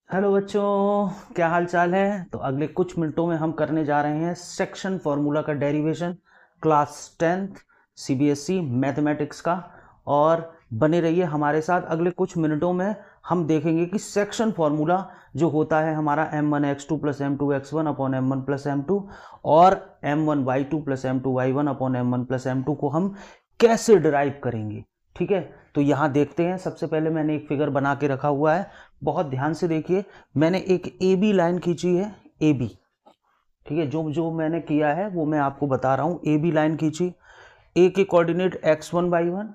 Hello बच्चों, क्या हाल चाल है। तो अगले कुछ मिनटों में हम करने जा रहे हैं सेक्शन फॉर्मूला का derivation, class 10th CBSE mathematics का। और बने रहिए हमारे साथ। अगले कुछ मिनटों में हम देखेंगे कि सेक्शन फॉर्मूला जो होता है हमारा m1x2 plus m2x1 upon m1 plus m2 और m1y2 plus m2y1 upon m1 plus m2 को हम कैसे डिराइव करेंगे। ठीक है, तो यहाँ देखते हैं। सबसे पहले मैंने एक फिगर बना के रखा हुआ है, बहुत ध्यान से देखिए। मैंने एक ए बी लाइन खींची है, ए बी। ठीक है, जो जो मैंने किया है वो मैं आपको बता रहा हूँ। ए बी लाइन खींची, ए के कोऑर्डिनेट x1y1,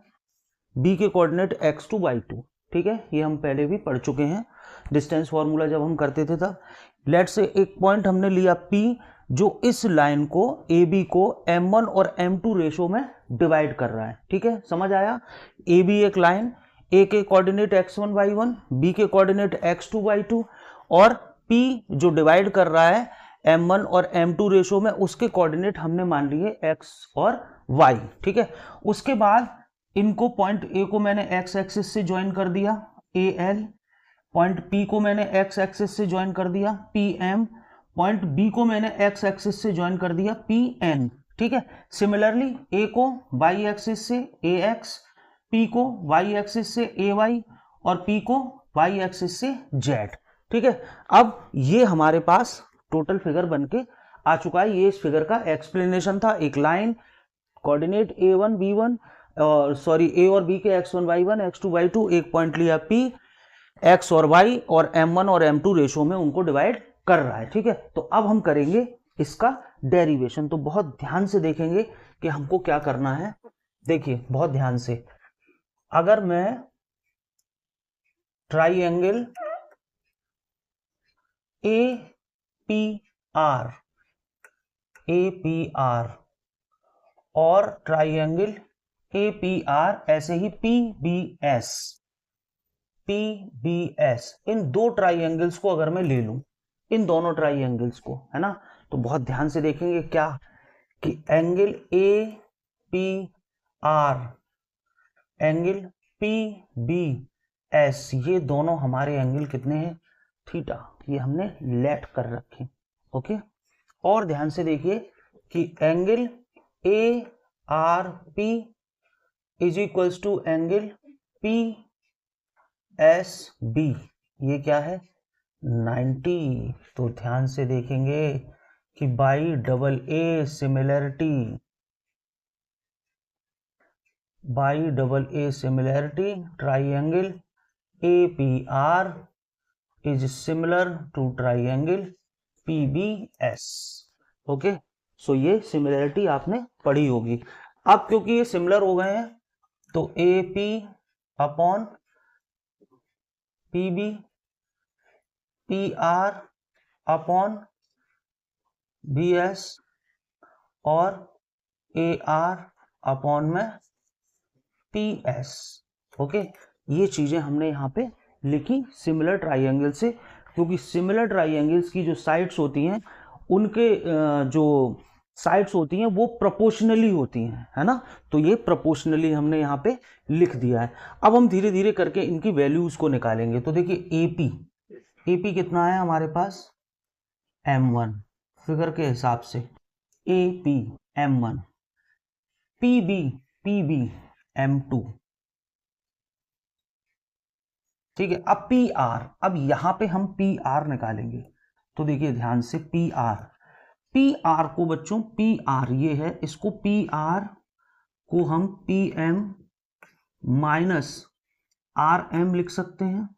बी के कोऑर्डिनेट x2y2। ठीक है, ये हम पहले भी पढ़ चुके हैं डिस्टेंस फॉर्मूला जब हम करते थे तब। लेट से एक पॉइंट हमने लिया P, जो इस लाइन को ए बी को m1 और m2 रेशो में डिवाइड कर रहा है। ठीक है, समझ आया। ए बी एक लाइन, ए के कोऑर्डिनेट x1y1, बी के कोऑर्डिनेट x2y2 और P जो डिवाइड कर रहा है m1 और m2 रेशो में, उसके कोऑर्डिनेट हमने मान लिए x और y। ठीक है, उसके बाद इनको पॉइंट ए को मैंने x एक्सिस से ज्वाइन कर दिया ए एल, पॉइंट P को मैंने x एक्सिस से ज्वाइन कर दिया पी एम, पॉइंट B को मैंने x एक्सिस से ज्वाइन कर दिया पी एन। ठीक है, सिमिलरली A को y एक्सिस से ए एक्स, P को y एक्सिस से ए वाई और P को y एक्सिस से z। ठीक है, अब ये हमारे पास टोटल फिगर बनके आ चुका है। ये इस फिगर का एक्सप्लेनेशन था। एक लाइन, कोऑर्डिनेट A1 B1 और सॉरी ए और बी के x1 y1 x2 y2, एक पॉइंट लिया P, x और y और m1 और m2 रेशो में उनको डिवाइड कर रहा है। ठीक है, तो अब हम करेंगे इसका डेरिवेशन। तो बहुत ध्यान से देखेंगे कि हमको क्या करना है। देखिए बहुत ध्यान से, अगर मैं ट्राइएंगल ए पी आर और ट्राइएंगल ए पी आर, ऐसे ही पी बी एस, इन दो ट्राइएंगल्स को अगर मैं ले लूं, इन दोनों ट्राइएंगल्स को, है ना, तो बहुत ध्यान से देखेंगे क्या कि angle A P R, angle P B S, ये दोनों हमारे एंगल कितने हैं, थीटा। ये हमने लेट कर रखे। ओके, और ध्यान से देखिए कि angle A R P is equals to angle P S B, ये क्या है 90। तो ध्यान से देखेंगे कि by double A similarity triangle A P R is similar to triangle P B S. Okay, so ये सिमिलैरिटी आपने पढ़ी होगी। अब क्योंकि ये सिमिलर हो गए हैं तो A P upon P B, P R upon B S और ए आर अपॉन में पी एस। ओके, ये चीजें हमने यहाँ पे लिखी सिमिलर ट्राइएंगल से, क्योंकि सिमिलर ट्राइएंगल्स की जो साइड्स होती हैं, उनके जो साइड्स होती हैं वो प्रोपोर्शनली होती हैं, है ना। तो ये प्रोपोर्शनली हमने यहाँ पे लिख दिया है। अब हम धीरे धीरे करके इनकी वैल्यूज को निकालेंगे। तो देखिए एपी कितना है हमारे पास, m1, फिगर के हिसाब से एपी m1, पीबी m2। ठीक है, अब पी आर, अब यहां पे हम पी आर निकालेंगे। तो देखिए ध्यान से, पी आर को बच्चों, पी आर ये है, इसको पी आर को हम P M minus R M लिख सकते हैं।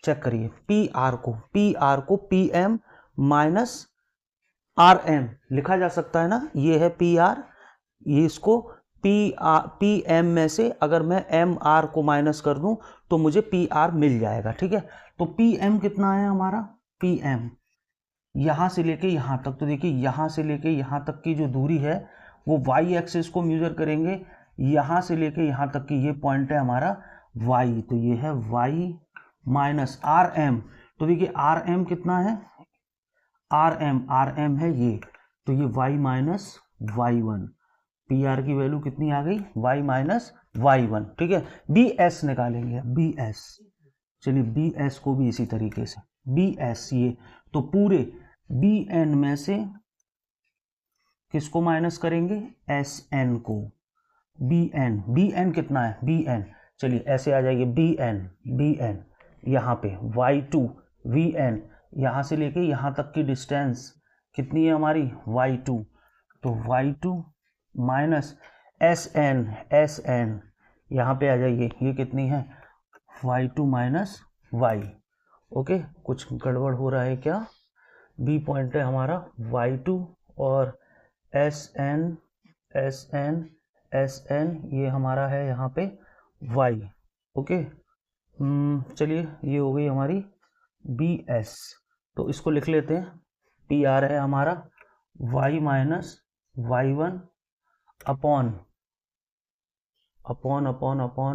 चेक करिए, पी आर को P M minus R M लिखा जा सकता है ना। ये है पी आर, ये इसको पी एम में से अगर मैं एम आर को माइनस कर दूं तो मुझे पी आर मिल जाएगा। ठीक है, तो पी एम कितना है हमारा, पी एम यहां से लेके यहां तक, तो देखिए यहां से लेके यहां तक की जो दूरी है वो वाई एक्सिस को मेजर करेंगे। यहां से लेके यहां तक की ये पॉइंट है हमारा वाई, तो ये है वाई माइनस आर एम। तो देखिए आर एम कितना है, आर एम है ये, तो ये y minus y one, P R की वैल्यू कितनी आ गई, y माइनस वाई वन। ठीक है, बी एस निकालेंगे, बी एस, चलिए बी एस को भी इसी तरीके से बी एस, ये तो पूरे बी एन में से किसको माइनस करेंगे, एस एन को। बी एन कितना है, बी एन, चलिए ऐसे आ जाएगी बी एन यहाँ पे y2 वी एन, यहाँ से लेके यहाँ तक की डिस्टेंस कितनी है हमारी y2, तो y2 माइनस एस एन यहाँ पे आ जाइए, ये कितनी है y2 माइनस वाई। ओके, कुछ गड़बड़ हो रहा है क्या, बी पॉइंट है हमारा y2 और एस एन ये हमारा है यहाँ पे y। ओके, चलिए ये हो गई हमारी बी एस, तो इसको लिख लेते हैं, पी आर है हमारा y minus y one upon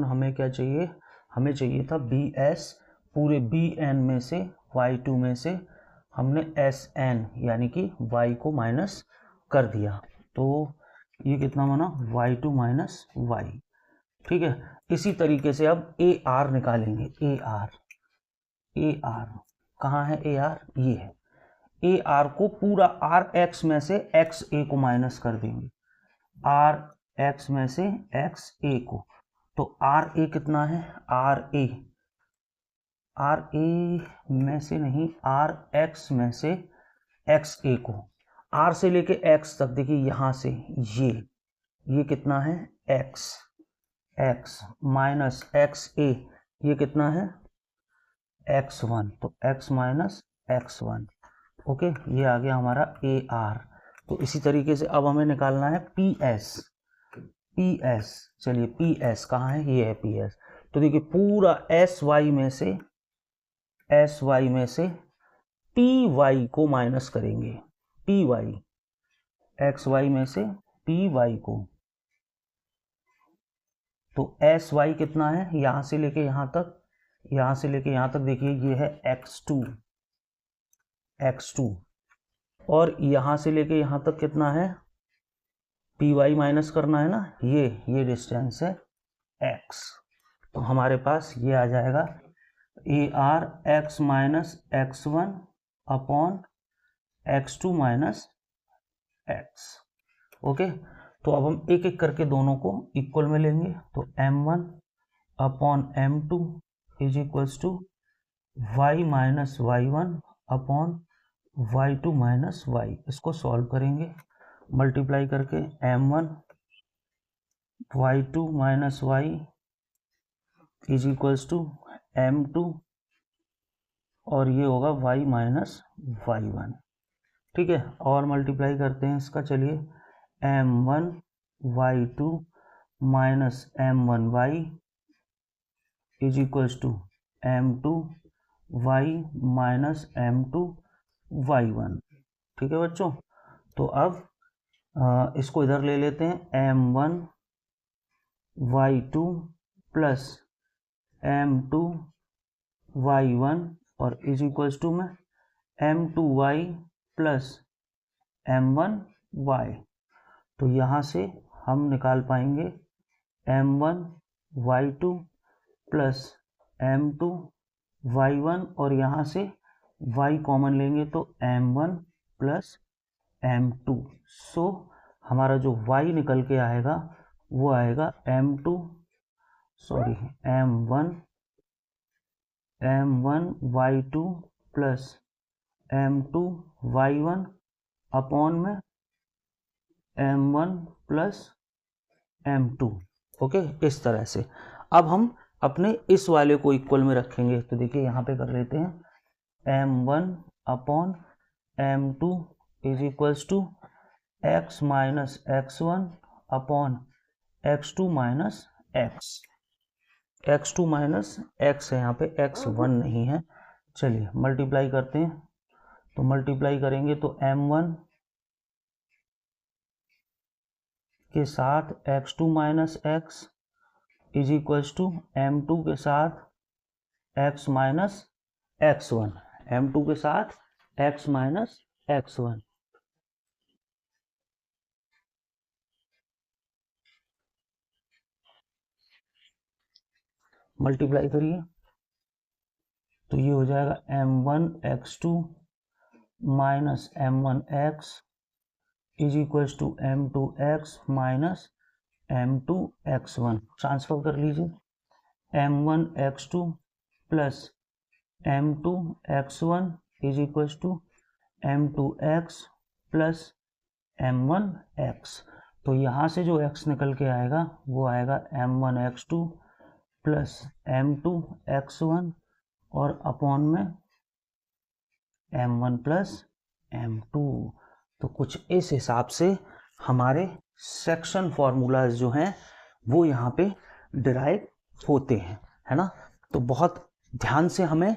हमें क्या चाहिए, हमें चाहिए था बी एस, पूरे बी एन में से y2 में से हमने एस एन यानी कि y को माइनस कर दिया, तो ये कितना बना y2 माइनस वाई। ठीक है, इसी तरीके से अब ए आर निकालेंगे, ए आर कहाँ है, ए आर ये है, ए आर को पूरा आर एक्स में से एक्स ए को माइनस कर देंगे, आर एक्स में से एक्स ए को, तो आर ए कितना है, आर ए में से नहीं, आर एक्स में से एक्स ए को, आर से लेके एक्स तक देखिए यहाँ से ये कितना है एक्स माइनस एक्स ए, ये कितना है x1, तो x माइनस x1। ओके, ये आ गया हमारा ए आर। तो इसी तरीके से अब हमें निकालना है पी एस, चलिए पी एस कहाँ है, ये है पी एस, तो देखिए पूरा एस वाई में से पी वाई को माइनस करेंगे, पी वाई एक्स वाई में से पी वाई को, तो एस वाई कितना है, यहां से लेके यहां तक देखिए ये है x2 और यहां से लेके यहां तक कितना है, पी वाई माइनस करना है ना, ये डिस्टेंस है x, तो हमारे पास ये आ जाएगा A R x minus x1 upon x2 minus x। Okay, तो अब हम एक एक करके दोनों को इक्वल में लेंगे, तो m1 upon m2 is equals to y minus y1 upon y2 minus y। इसको सॉल्व करेंगे मल्टीप्लाई करके, m1 y2 minus y is equals to m2 और ये होगा y माइनस y1। ठीक है, और मल्टीप्लाई करते हैं इसका, चलिए m1 y2 minus m1 y is equals to m2 y minus m2 y1। ठीक है बच्चों, तो अब इसको इधर ले लेते हैं, m1 y2 plus m2 y1 और इज इक्वल्स टू में m2y प्लस m1y, तो यहाँ से हम निकाल पाएंगे m1 y2 plus m2 y1 और यहाँ से y कॉमन लेंगे तो m1 प्लस m2, सो हमारा जो y निकल के आएगा वो आएगा m1 y2 plus m2 y1 upon में m1 प्लस m2। ओके, इस तरह से अब हम अपने इस वाले को इक्वल में रखेंगे, तो देखिए यहाँ पे कर लेते हैं m1 upon m2 is equals to x minus x1 upon x2 minus x minus x है, यहाँ पे x1 नहीं है। चलिए मल्टीप्लाई करते हैं, तो मल्टीप्लाई करेंगे तो m1 के साथ x2 minus x is equals to m2 के साथ x माइनस x1, m2 के साथ x माइनस x1। मल्टीप्लाई करिए, तो ये हो जाएगा m1x2 minus m1x is equal to m2x minus m2x1। Transfer कर लीजिए m1x2 plus m2x1 is equal to m2x plus m1x। तो यहाँ से जो x निकल के आएगा वो आएगा m1x2 प्लस m2x1 और अपॉन में m1 प्लस m2। तो कुछ इस हिसाब से हमारे सेक्शन फॉर्मूलाज जो हैं वो यहाँ पे डिराइव होते हैं, है ना। तो बहुत ध्यान से हमें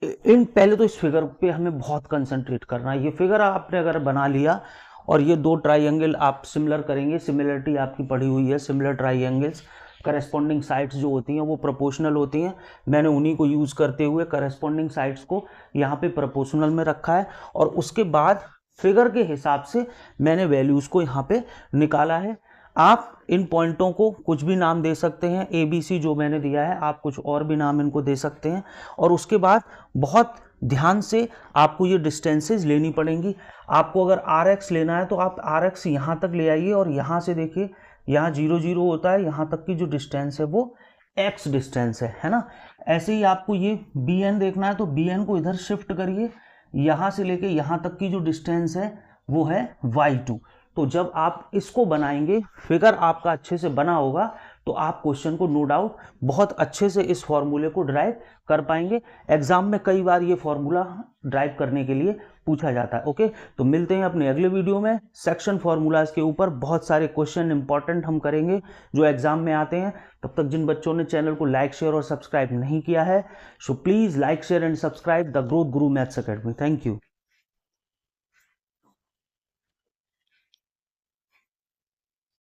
पहले तो इस फिगर पे हमें बहुत कंसंट्रेट करना है। ये फिगर आपने अगर बना लिया और ये दो ट्राइंगल आप सिमिलर करेंगे, सिमिलरिटी आपकी पढ़ी हुई है, सिमिलर ट्राइंगल्स करस्पॉन्डिंग साइड्स जो होती हैं वो प्रोपोर्शनल होती हैं। मैंने उन्हीं को यूज़ करते हुए करस्पॉन्डिंग साइड्स को यहाँ पे प्रोपोर्शनल में रखा है और उसके बाद फिगर के हिसाब से मैंने वैल्यूज़ को यहाँ पे निकाला है। आप इन पॉइंटों को कुछ भी नाम दे सकते हैं, ABC जो मैंने दिया है आप कुछ और भी नाम इनको दे सकते हैं। और उसके बाद बहुत ध्यान से आपको ये डिस्टेंसेस लेनी पड़ेंगी। आपको अगर RX लेना है तो आप RX यहाँ तक ले आइए और यहाँ से देखिए यहाँ 0 0 होता है, यहाँ तक की जो डिस्टेंस है वो X डिस्टेंस है ना। ऐसे ही आपको ये BN देखना है तो BN को इधर शिफ्ट करिए, यहाँ से लेके यहाँ तक की जो डिस्टेंस है वो है Y2। तो जब आप इसको बनाएंगे, फिगर आपका अच्छे से बना होगा तो आप क्वेश्चन को नो डाउट बहुत अच्छे से इस फॉर्मूले को ड्राइव कर पाएंगे। एग्जाम में कई बार ये फॉर्मूला ड्राइव करने के लिए पूछा जाता है। ओके, तो मिलते हैं अपने अगले वीडियो में। सेक्शन फॉर्मूलाज के ऊपर बहुत सारे क्वेश्चन इंपॉर्टेंट हम करेंगे जो एग्जाम में आते हैं। तब तक जिन बच्चों ने चैनल को लाइक शेयर और सब्सक्राइब नहीं किया है, so please like share and subscribe the growth Guru maths academy. Thank you.